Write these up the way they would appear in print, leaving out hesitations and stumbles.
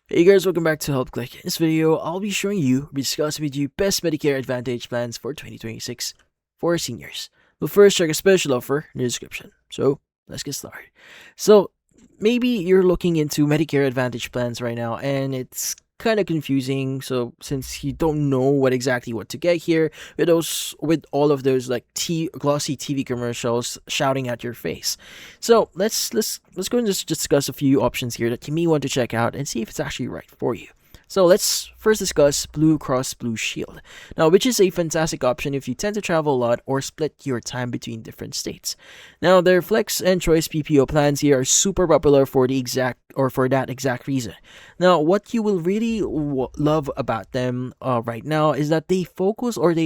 Hey guys, welcome back to Help Click. In this video, I'll be showing you, discussing with you best Medicare Advantage plans for 2026 for seniors. But first, check a special offer in the description. So, let's get started. So, maybe you're looking into Medicare Advantage plans right now and it's kind of confusing. So, since you don't know what to get here, with all of those like glossy TV commercials shouting at your face. So, let's go and just discuss a few options here that you may want to check out and see if it's actually right for you. So let's first discuss Blue Cross Blue Shield. Now, which is a fantastic option if you tend to travel a lot or split your time between different states. Now, their Flex and Choice PPO plans here are super popular for that exact reason. Now, what you will really love about them right now is that they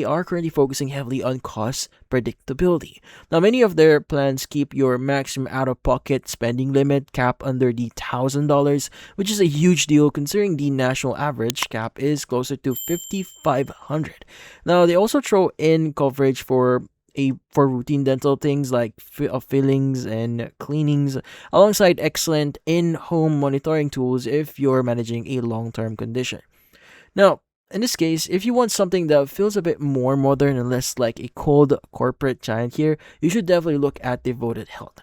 are currently focusing heavily on cost predictability. Now, many of their plans keep your maximum out-of-pocket spending limit cap under the $1,000, which is a huge deal considering the national average cap is closer to 5,500. Now, they also throw in coverage for routine dental things like fillings and cleanings, alongside excellent in-home monitoring tools if you're managing a long-term condition. Now, in this case, if you want something that feels a bit more modern and less like a cold corporate giant here, you should definitely look at Devoted Health.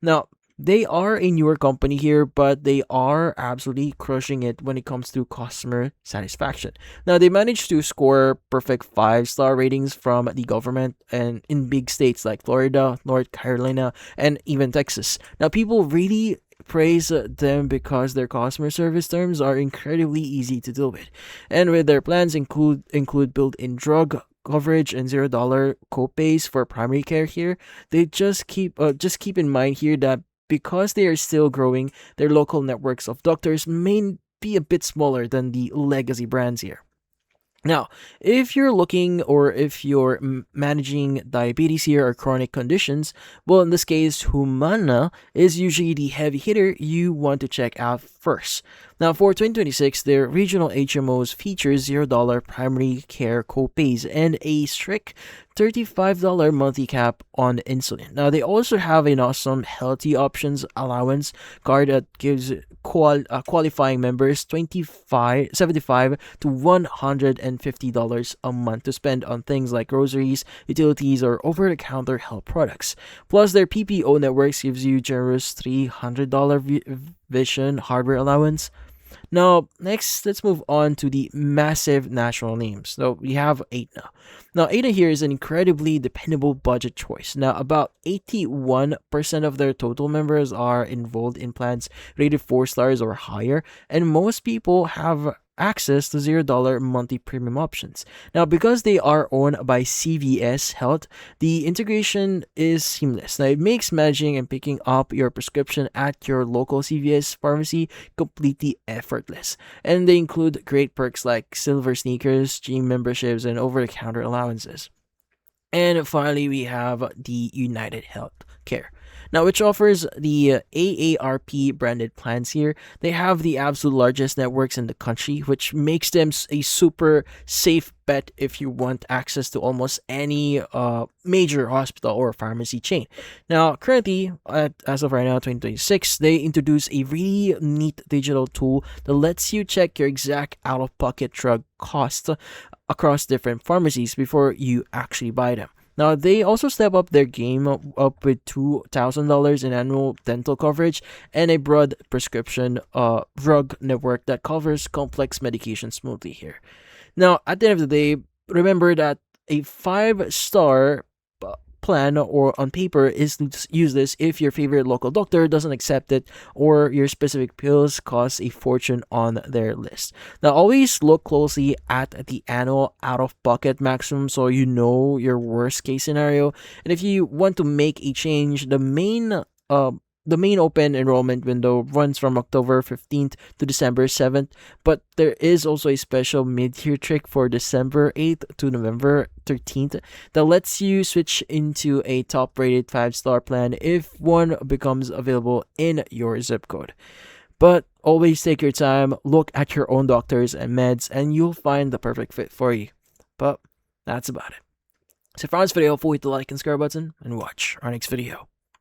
Now, they are a newer company here, but they are absolutely crushing it when it comes to customer satisfaction. Now, they managed to score perfect 5-star ratings from the government and in big states like Florida, North Carolina, and even Texas. Now, people really praise them because their customer service terms are incredibly easy to deal with, and with their plans include built-in drug coverage and $0 copays for primary care here. They just keep in mind here that because they are still growing, their local networks of doctors may be a bit smaller than the legacy brands here. Now, if you're looking or if you're managing diabetes here or chronic conditions, well, in this case, Humana is usually the heavy hitter you want to check out first. Now, for 2026, their regional HMOs feature $0 primary care copays and a strict $35 monthly cap on insulin. Now, they also have an awesome healthy options allowance card that gives qualifying members 75 to $150 a month to spend on things like groceries, utilities, or over-the-counter health products. Plus, their PPO networks gives you generous $300 vision hardware allowance. Now, next, let's move on to the massive national names. So we have Aetna. Now, Aetna here is an incredibly dependable budget choice. Now, about 81% of their total members are enrolled in plans rated 4 stars or higher, and most people have access to $0 monthly premium options. Now, because they are owned by CVS Health, the integration is seamless. Now, it makes managing and picking up your prescription at your local CVS pharmacy completely effortless. And they include great perks like silver sneakers, gym memberships, and over-the-counter allowances. And finally, we have the United Health Care. Now, which offers the AARP branded plans here. They have the absolute largest networks in the country, which makes them a super safe bet if you want access to almost any major hospital or pharmacy chain. Now, currently, as of right now, 2026, they introduce a really neat digital tool that lets you check your exact out-of-pocket drug costs across different pharmacies before you actually buy them. Now, they also step up their game up with $2,000 in annual dental coverage and a broad prescription drug network that covers complex medication smoothly here. Now, at the end of the day, remember that a 5-star plan or on paper is useless if your favorite local doctor doesn't accept it or your specific pills cost a fortune on their list. Now, always look closely at the annual out-of-pocket maximum so you know your worst case scenario. And if you want to make a change, the main open enrollment window runs from October 15th to December 7th, but there is also a special mid-year trick for December 8th to November 13th that lets you switch into a top-rated 5-star plan if one becomes available in your zip code. But always take your time, look at your own doctors and meds, and you'll find the perfect fit for you. But that's about it. So if you found this video, don't forget to like and subscribe button and watch our next video.